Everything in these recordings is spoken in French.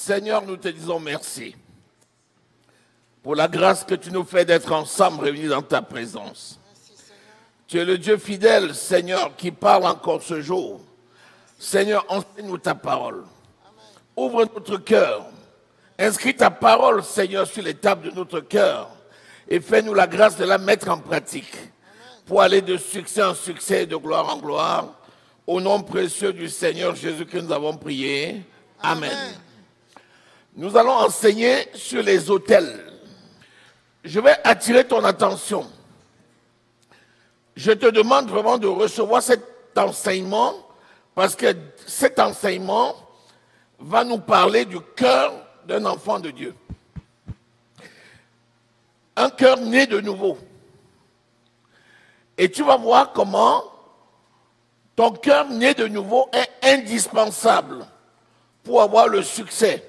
Seigneur, nous te disons merci pour la grâce que tu nous fais d'être ensemble réunis dans ta présence. Tu es le Dieu fidèle, Seigneur, qui parle encore ce jour. Seigneur, enseigne-nous ta parole. Ouvre notre cœur. Inscris ta parole, Seigneur, sur les tables de notre cœur et fais-nous la grâce de la mettre en pratique pour aller de succès en succès et de gloire en gloire. Au nom précieux du Seigneur Jésus que nous avons prié. Amen. Nous allons enseigner sur les autels. Je vais attirer ton attention. Je te demande vraiment de recevoir cet enseignement parce que cet enseignement va nous parler du cœur d'un enfant de Dieu. Un cœur né de nouveau. Et tu vas voir comment ton cœur né de nouveau est indispensable pour avoir le succès.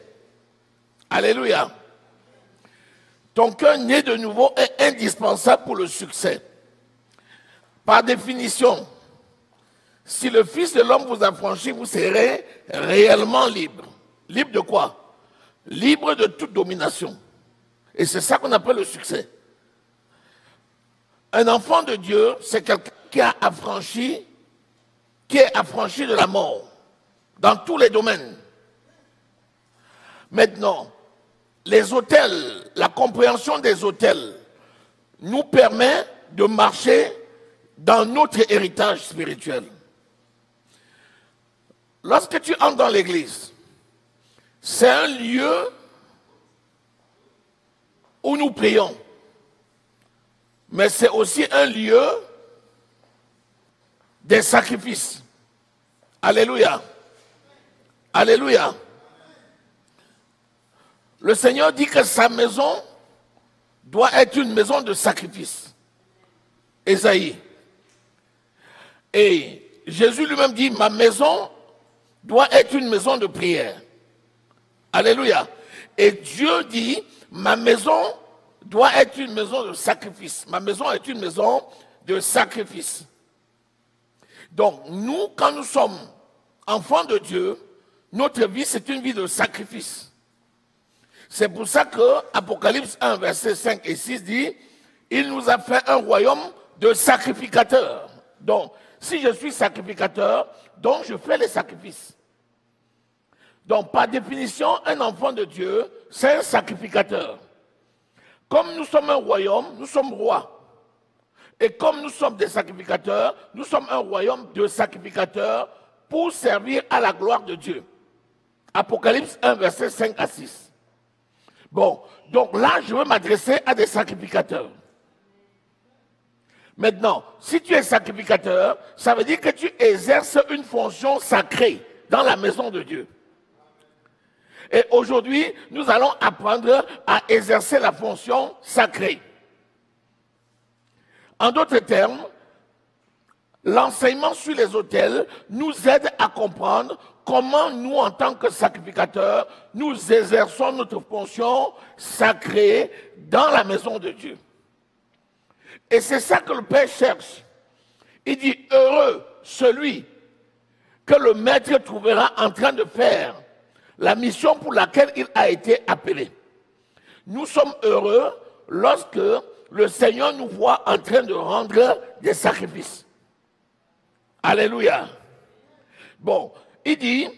Alléluia. Ton cœur né de nouveau est indispensable pour le succès. Par définition, si le Fils de l'homme vous affranchit, vous serez réellement libre. Libre de quoi? Libre de toute domination. Et c'est ça qu'on appelle le succès. Un enfant de Dieu, c'est quelqu'un qui est affranchi de la mort, dans tous les domaines. Maintenant, les autels, la compréhension des autels nous permet de marcher dans notre héritage spirituel. Lorsque tu entres dans l'église, c'est un lieu où nous prions, mais c'est aussi un lieu des sacrifices. Alléluia. Alléluia. Le Seigneur dit que sa maison doit être une maison de sacrifice. Ésaïe. Et Jésus lui-même dit, ma maison doit être une maison de prière. Alléluia. Et Dieu dit, ma maison doit être une maison de sacrifice. Ma maison est une maison de sacrifice. Donc, nous, quand nous sommes enfants de Dieu, notre vie, c'est une vie de sacrifice. C'est pour ça que Apocalypse 1, versets 5 et 6 dit, il nous a fait un royaume de sacrificateurs. Donc, si je suis sacrificateur, donc je fais les sacrifices. Donc, par définition, un enfant de Dieu, c'est un sacrificateur. Comme nous sommes un royaume, nous sommes rois. Et comme nous sommes des sacrificateurs, nous sommes un royaume de sacrificateurs pour servir à la gloire de Dieu. Apocalypse 1, verset 5 à 6. Bon, donc là, je veux m'adresser à des sacrificateurs. Maintenant, si tu es sacrificateur, ça veut dire que tu exerces une fonction sacrée dans la maison de Dieu. Et aujourd'hui, nous allons apprendre à exercer la fonction sacrée. En d'autres termes, l'enseignement sur les autels nous aide à comprendre comment nous, en tant que sacrificateurs, nous exerçons notre fonction sacrée dans la maison de Dieu. Et c'est ça que le Père cherche. Il dit, heureux celui que le Maître trouvera en train de faire la mission pour laquelle il a été appelé. Nous sommes heureux lorsque le Seigneur nous voit en train de rendre des sacrifices. Alléluia. Bon, il dit,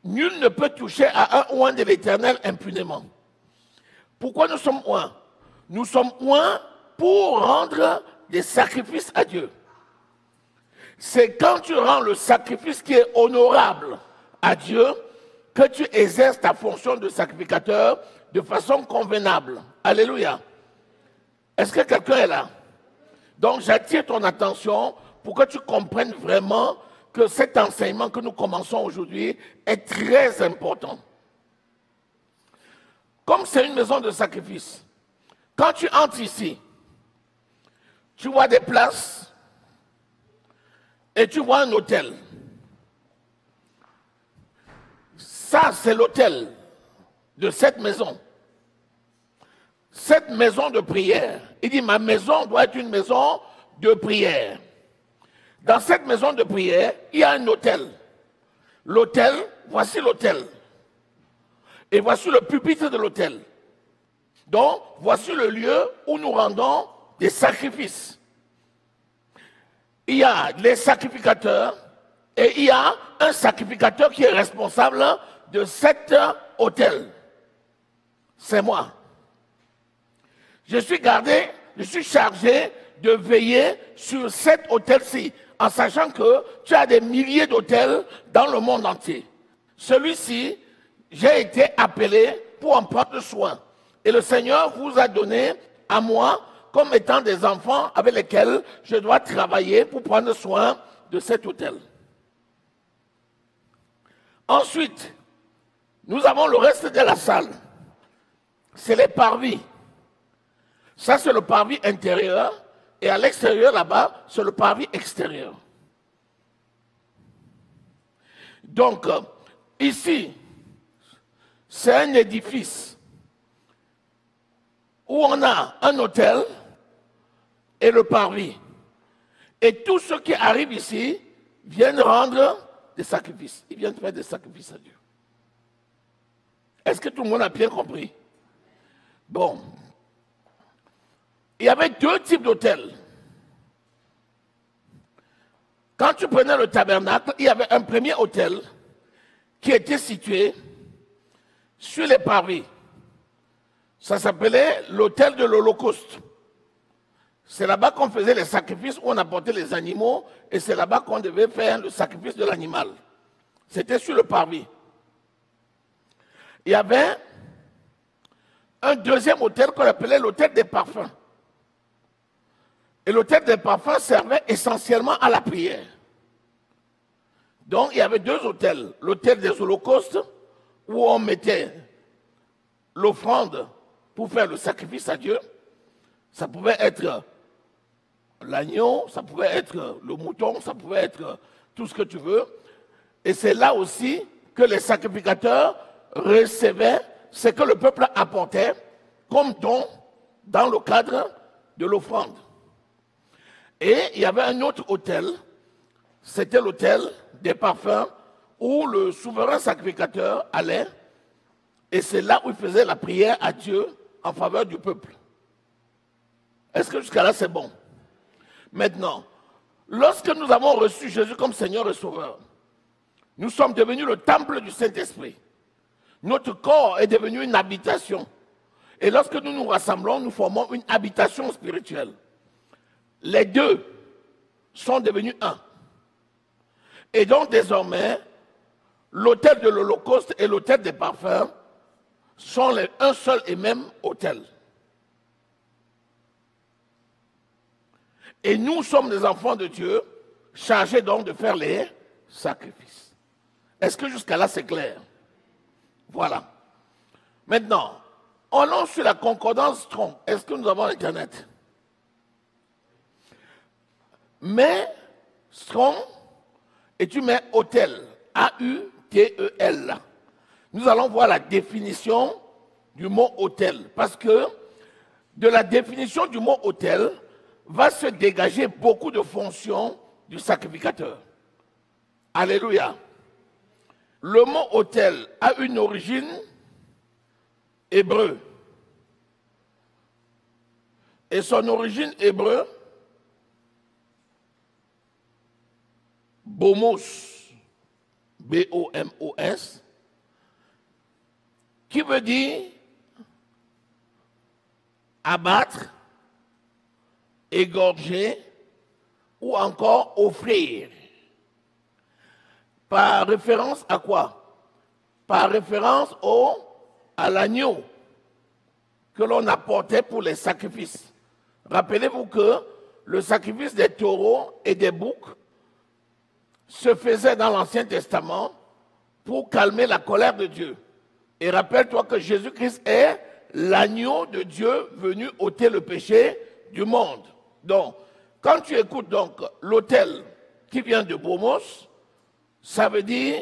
nul ne peut toucher à un oint de l'Éternel impunément. Pourquoi nous sommes oints? Nous sommes oints pour rendre des sacrifices à Dieu. C'est quand tu rends le sacrifice qui est honorable à Dieu que tu exerces ta fonction de sacrificateur de façon convenable. Alléluia. Est-ce que quelqu'un est là? Donc j'attire ton attention pour que tu comprennes vraiment que cet enseignement que nous commençons aujourd'hui est très important. Comme c'est une maison de sacrifice, quand tu entres ici, tu vois des places et tu vois un autel. Ça, c'est l'autel de cette maison. Cette maison de prière. Il dit, ma maison doit être une maison de prière. Dans cette maison de prière, il y a un autel. L'autel, voici l'autel. Et voici le pupitre de l'autel. Donc, voici le lieu où nous rendons des sacrifices. Il y a les sacrificateurs et il y a un sacrificateur qui est responsable de cet autel. C'est moi. Je suis chargé de veiller sur cet autel-ci, en sachant que tu as des milliers d'autels dans le monde entier. Celui-ci, j'ai été appelé pour en prendre soin. Et le Seigneur vous a donné à moi comme étant des enfants avec lesquels je dois travailler pour prendre soin de cet autel. Ensuite, nous avons le reste de la salle. C'est les parvis. Ça, c'est le parvis intérieur. Et à l'extérieur, là-bas, c'est le parvis extérieur. Donc, ici, c'est un édifice où on a un autel et le parvis. Et tous ceux qui arrivent ici viennent rendre des sacrifices. Ils viennent faire des sacrifices à Dieu. Est-ce que tout le monde a bien compris? Bon. Il y avait deux types d'autels. Quand tu prenais le tabernacle, il y avait un premier autel qui était situé sur les parvis. Ça s'appelait l'autel de l'Holocauste. C'est là-bas qu'on faisait les sacrifices, où on apportait les animaux, et c'est là-bas qu'on devait faire le sacrifice de l'animal. C'était sur le parvis. Il y avait un deuxième autel qu'on appelait l'autel des parfums. Et l'autel des parfums servait essentiellement à la prière. Donc il y avait deux autels. L'autel des holocaustes, où on mettait l'offrande pour faire le sacrifice à Dieu. Ça pouvait être l'agneau, ça pouvait être le mouton, ça pouvait être tout ce que tu veux. Et c'est là aussi que les sacrificateurs recevaient ce que le peuple apportait comme don dans le cadre de l'offrande. Et il y avait un autre autel, c'était l'autel des parfums, où le souverain sacrificateur allait, et c'est là où il faisait la prière à Dieu en faveur du peuple. Est-ce que jusqu'à là c'est bon? Maintenant, lorsque nous avons reçu Jésus comme Seigneur et Sauveur, nous sommes devenus le temple du Saint-Esprit. Notre corps est devenu une habitation. Et lorsque nous nous rassemblons, nous formons une habitation spirituelle. Les deux sont devenus un. Et donc désormais, l'autel de l'Holocauste et l'autel des parfums sont un seul et même autel. Et nous sommes des enfants de Dieu, chargés donc de faire les sacrifices. Est-ce que jusqu'à là c'est clair? Voilà. Maintenant, allons sur la concordance Strong. Est-ce que nous avons Internet? Mais Strong, et tu mets autel, A-U-T-E-L. Nous allons voir la définition du mot autel, parce que de la définition du mot autel va se dégager beaucoup de fonctions du sacrificateur. Alléluia. Le mot autel a une origine hébreu. Et son origine hébreu, Bomos, B-O-M-O-S, qui veut dire abattre, égorger ou encore offrir. Par référence à quoi? Par référence à l'agneau que l'on apportait pour les sacrifices. Rappelez-vous que le sacrifice des taureaux et des boucs se faisait dans l'Ancien Testament pour calmer la colère de Dieu. Et rappelle-toi que Jésus-Christ est l'agneau de Dieu venu ôter le péché du monde. Donc, quand tu écoutes donc l'autel qui vient de Bomos, ça veut dire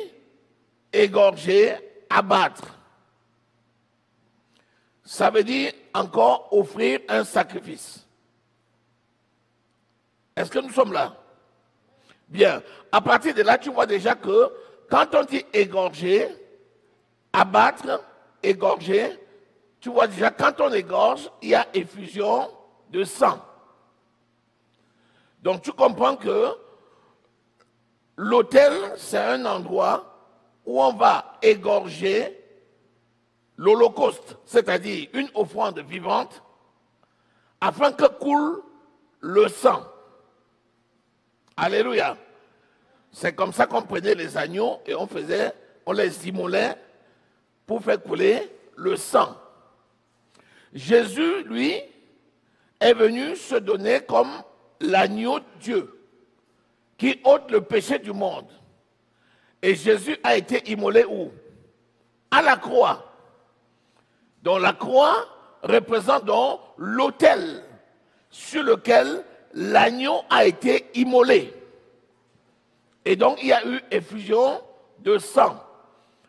égorger, abattre. Ça veut dire encore offrir un sacrifice. Est-ce que nous sommes là? Bien. À partir de là, tu vois déjà que quand on dit égorger, abattre, égorgé, tu vois déjà, quand on égorge, il y a effusion de sang. Donc tu comprends que l'autel, c'est un endroit où on va égorger l'holocauste, c'est-à-dire une offrande vivante, afin que coule le sang. Alléluia. C'est comme ça qu'on prenait les agneaux et on les immolait pour faire couler le sang. Jésus, lui, est venu se donner comme l'agneau de Dieu qui ôte le péché du monde. Et Jésus a été immolé où? À la croix. Donc la croix représente donc l'autel sur lequel l'agneau a été immolé. Et donc il y a eu effusion de sang.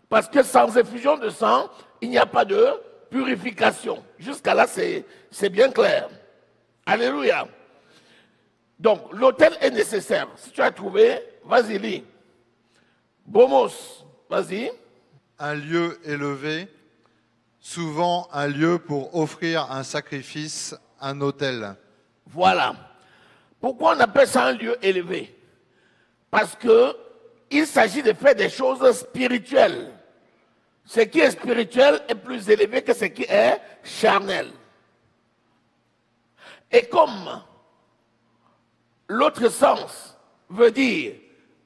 Parce que sans effusion de sang, il n'y a pas de purification. Jusqu'à là, c'est bien clair. Alléluia. Donc, l'autel est nécessaire. Si tu as trouvé, vas-y, lis. Bomos, vas-y. Un lieu élevé, souvent un lieu pour offrir un sacrifice, un autel. Voilà. Pourquoi on appelle ça un lieu élevé? Parce qu'il s'agit de faire des choses spirituelles. Ce qui est spirituel est plus élevé que ce qui est charnel. Et comme l'autre sens veut dire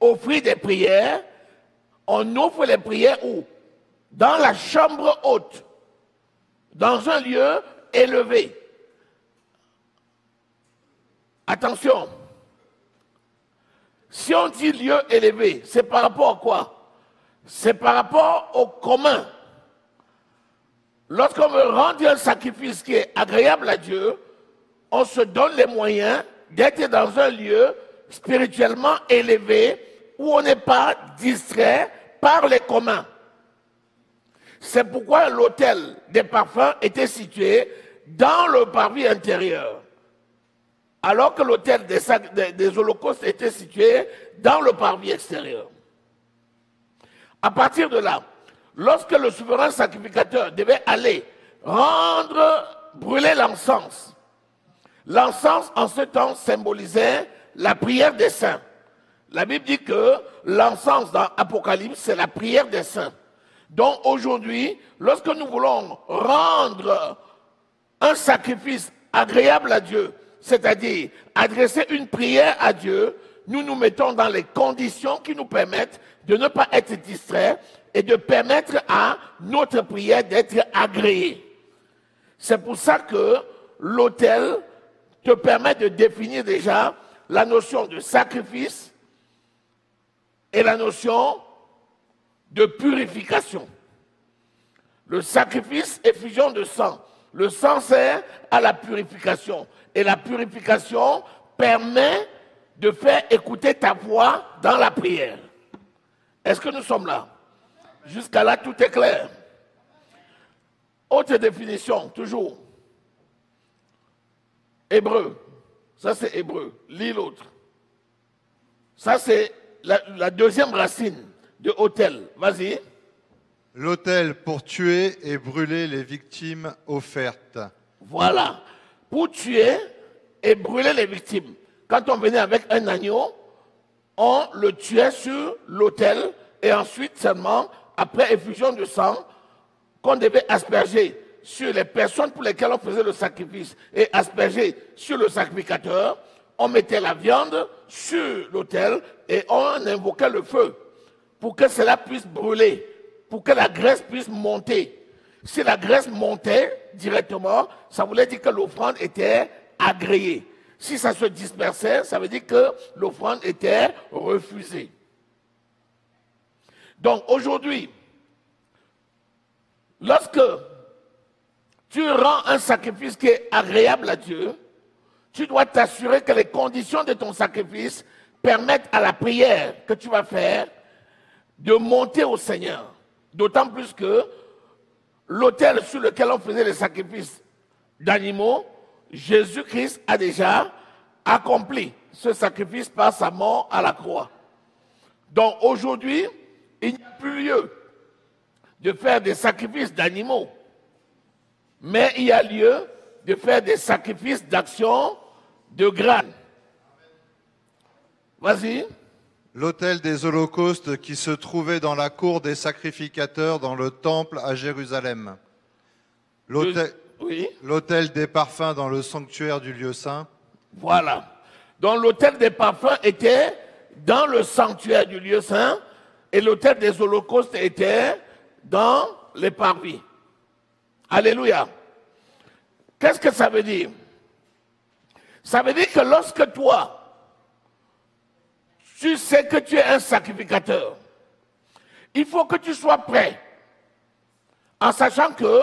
offrir des prières, on offre les prières où? Dans la chambre haute, dans un lieu élevé. Attention, si on dit lieu élevé, c'est par rapport à quoi? C'est par rapport au commun. Lorsqu'on veut rendre un sacrifice qui est agréable à Dieu, on se donne les moyens d'être dans un lieu spirituellement élevé où on n'est pas distrait par les communs. C'est pourquoi l'autel des parfums était situé dans le parvis intérieur, alors que l'autel des holocaustes était situé dans le parvis extérieur. À partir de là, lorsque le souverain sacrificateur devait aller brûler l'encens, l'encens en ce temps symbolisait la prière des saints. La Bible dit que l'encens dans Apocalypse, c'est la prière des saints. Donc aujourd'hui, lorsque nous voulons rendre un sacrifice agréable à Dieu, c'est-à-dire adresser une prière à Dieu, nous nous mettons dans les conditions qui nous permettent de ne pas être distraits et de permettre à notre prière d'être agréée. C'est pour ça que l'autel te permet de définir déjà la notion de sacrifice et la notion de purification. Le sacrifice, effusion de sang. Le sang sert à la purification. Et la purification permet de faire écouter ta voix dans la prière. Est-ce que nous sommes là? Jusqu'à là, tout est clair. Autre définition, toujours. Hébreu. Ça, c'est hébreu. Lis l'autre. Ça, c'est la deuxième racine de autel. Vas-y. L'autel pour tuer et brûler les victimes offertes. Voilà. Pour tuer et brûler les victimes. Quand on venait avec un agneau, on le tuait sur l'autel et ensuite seulement, après effusion de sang, qu'on devait asperger sur les personnes pour lesquelles on faisait le sacrifice et asperger sur le sacrificateur, on mettait la viande sur l'autel et on invoquait le feu pour que cela puisse brûler, pour que la graisse puisse monter. Si la graisse montait directement, ça voulait dire que l'offrande était agréée. Si ça se dispersait, ça veut dire que l'offrande était refusée. Donc aujourd'hui, lorsque tu rends un sacrifice qui est agréable à Dieu, tu dois t'assurer que les conditions de ton sacrifice permettent à la prière que tu vas faire de monter au Seigneur. D'autant plus que l'autel sur lequel on faisait les sacrifices d'animaux, Jésus-Christ a déjà accompli ce sacrifice par sa mort à la croix. Donc aujourd'hui, il n'y a plus lieu de faire des sacrifices d'animaux, mais il y a lieu de faire des sacrifices d'action de grâce. Vas-y. L'autel des holocaustes qui se trouvait dans la cour des sacrificateurs dans le temple à Jérusalem. L'autel des parfums dans le sanctuaire du lieu saint. Voilà. Donc l'autel des parfums était dans le sanctuaire du lieu saint et l'autel des holocaustes était dans les parvis. Alléluia. Qu'est-ce que ça veut dire? Ça veut dire que lorsque toi, tu sais que tu es un sacrificateur, il faut que tu sois prêt, en sachant que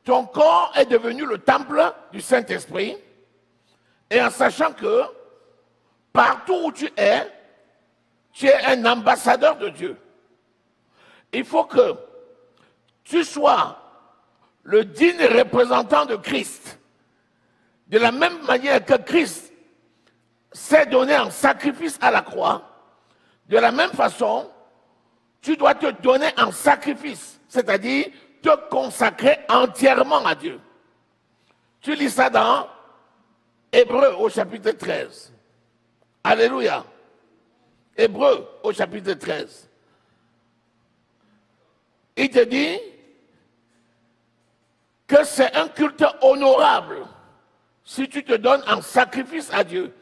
ton corps est devenu le temple du Saint-Esprit, et en sachant que partout où tu es un ambassadeur de Dieu. Il faut que tu sois le digne représentant de Christ. De la même manière que Christ s'est donné en sacrifice à la croix, de la même façon, tu dois te donner en sacrifice, c'est-à-dire te consacrer entièrement à Dieu. Tu lis ça dans Hébreux au chapitre 13. Alléluia. Hébreux au chapitre 13. Il te dit que c'est un culte honorable si tu te donnes en sacrifice à Dieu.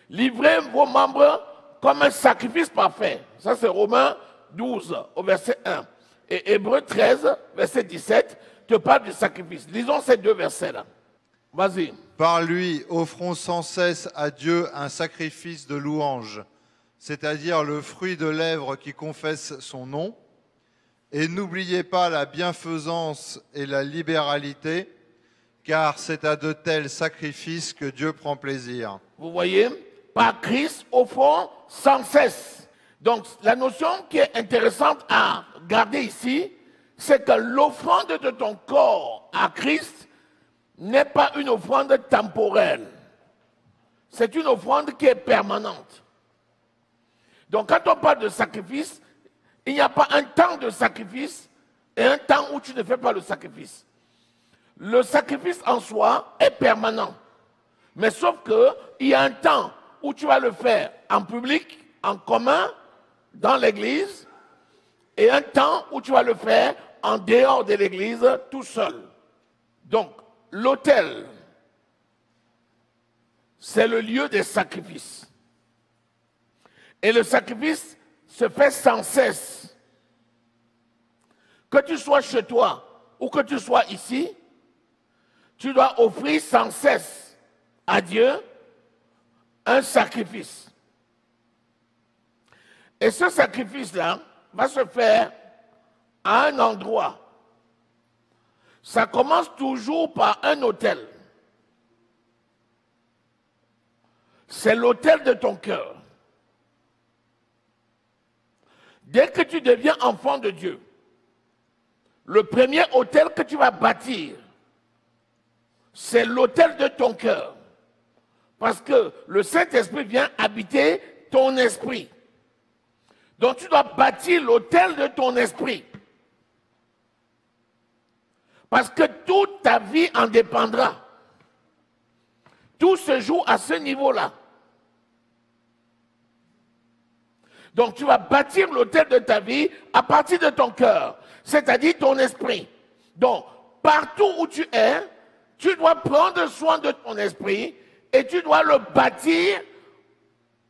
Livrez vos membres comme un sacrifice parfait. Ça, c'est Romains 12, au verset 1. Et Hébreux 13, verset 17, te parle du sacrifice. Lisons ces deux versets-là. Vas-y. Par lui, offrons sans cesse à Dieu un sacrifice de louange, c'est-à-dire le fruit de lèvres qui confesse son nom. Et n'oubliez pas la bienfaisance et la libéralité, car c'est à de tels sacrifices que Dieu prend plaisir. Vous voyez, par Christ, offrons sans cesse. Donc, la notion qui est intéressante à garder ici, c'est que l'offrande de ton corps à Christ n'est pas une offrande temporelle. C'est une offrande qui est permanente. Donc, quand on parle de sacrifice, il n'y a pas un temps de sacrifice et un temps où tu ne fais pas le sacrifice. Le sacrifice en soi est permanent. Mais sauf qu'il y a un temps où tu vas le faire en public, en commun, dans l'église, et un temps où tu vas le faire en dehors de l'église, tout seul. Donc, l'autel, c'est le lieu des sacrifices. Et le sacrifice se fait sans cesse. Que tu sois chez toi ou que tu sois ici, tu dois offrir sans cesse à Dieu un sacrifice. Et ce sacrifice-là va se faire à un endroit. Ça commence toujours par un autel. C'est l'autel de ton cœur. Dès que tu deviens enfant de Dieu, le premier autel que tu vas bâtir, c'est l'autel de ton cœur. Parce que le Saint-Esprit vient habiter ton esprit. Donc tu dois bâtir l'autel de ton esprit. Parce que toute ta vie en dépendra. Tout se joue à ce niveau-là. Donc tu vas bâtir l'autel de ta vie à partir de ton cœur, c'est-à-dire ton esprit. Donc partout où tu es, tu dois prendre soin de ton esprit et tu dois le bâtir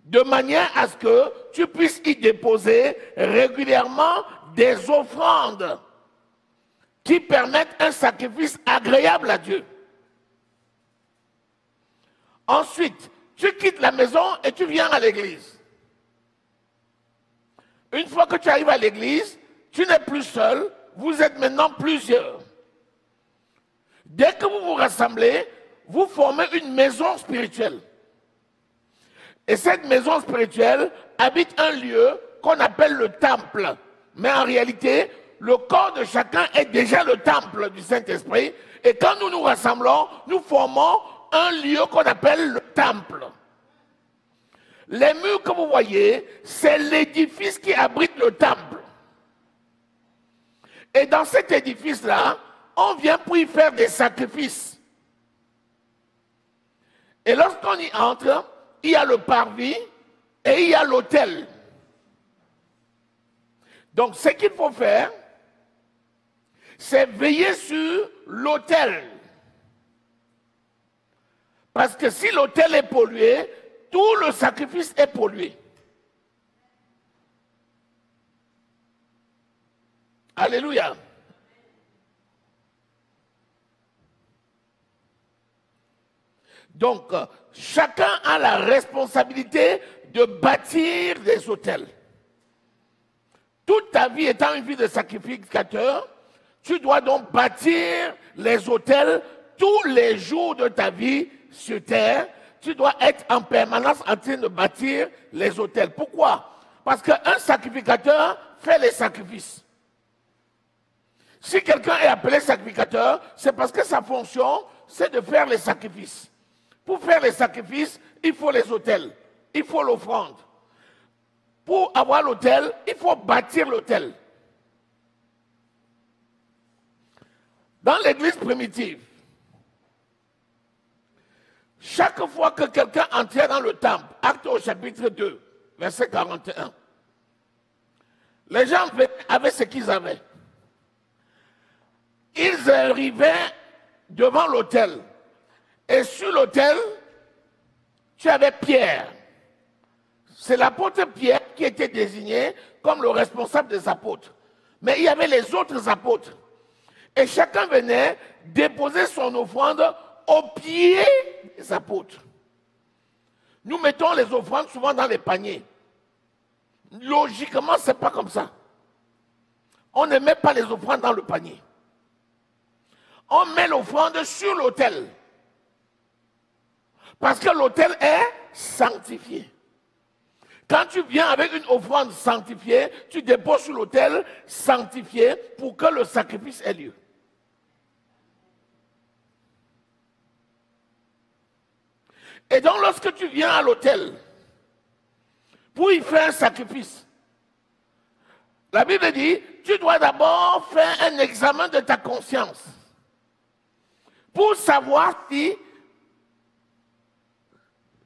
de manière à ce que tu puisses y déposer régulièrement des offrandes qui permettent un sacrifice agréable à Dieu. Ensuite, tu quittes la maison et tu viens à l'église. Une fois que tu arrives à l'église, tu n'es plus seul, vous êtes maintenant plusieurs. Dès que vous vous rassemblez, vous formez une maison spirituelle. Et cette maison spirituelle habite un lieu qu'on appelle le temple. Mais en réalité, le corps de chacun est déjà le temple du Saint-Esprit. Et quand nous nous rassemblons, nous formons un lieu qu'on appelle le temple. Les murs que vous voyez, c'est l'édifice qui abrite le temple. Et dans cet édifice-là, on vient pour y faire des sacrifices. Et lorsqu'on y entre, il y a le parvis et il y a l'autel. Donc ce qu'il faut faire, c'est veiller sur l'autel. Parce que si l'autel est pollué, tout le sacrifice est pollué. Alléluia. Donc, chacun a la responsabilité de bâtir des autels. Toute ta vie étant une vie de sacrificateur, tu dois donc bâtir les autels tous les jours de ta vie sur terre. Tu dois être en permanence en train de bâtir les autels. Pourquoi? Parce qu'un sacrificateur fait les sacrifices. Si quelqu'un est appelé sacrificateur, c'est parce que sa fonction, c'est de faire les sacrifices. Pour faire les sacrifices, il faut les autels, il faut l'offrande. Pour avoir l'autel, il faut bâtir l'autel. Dans l'église primitive, chaque fois que quelqu'un entrait dans le temple, acte au chapitre 2, verset 41, les gens avaient ce qu'ils avaient. Ils arrivaient devant l'autel. Et sur l'autel, tu avais Pierre. C'est l'apôtre Pierre qui était désigné comme le responsable des apôtres. Mais il y avait les autres apôtres. Et chacun venait déposer son offrande au pied des apôtres. Nous mettons les offrandes souvent dans les paniers. Logiquement, ce n'est pas comme ça. On ne met pas les offrandes dans le panier. On met l'offrande sur l'autel. Parce que l'autel est sanctifié. Quand tu viens avec une offrande sanctifiée, tu déposes sur l'autel sanctifié pour que le sacrifice ait lieu. Et donc lorsque tu viens à l'autel pour y faire un sacrifice, la Bible dit, tu dois d'abord faire un examen de ta conscience pour savoir si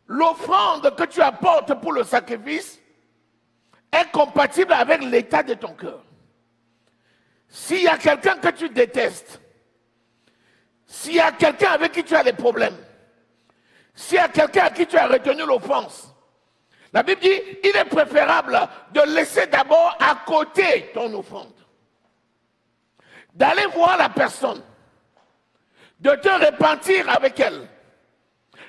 l'offrande que tu apportes pour le sacrifice est compatible avec l'état de ton cœur. S'il y a quelqu'un que tu détestes, s'il y a quelqu'un avec qui tu as des problèmes, s'il y a quelqu'un à qui tu as retenu l'offense, la Bible dit, il est préférable de laisser d'abord à côté ton offrande, d'aller voir la personne, de te repentir avec elle,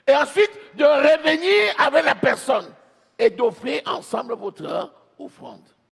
et ensuite de revenir avec la personne et d'offrir ensemble votre offrande.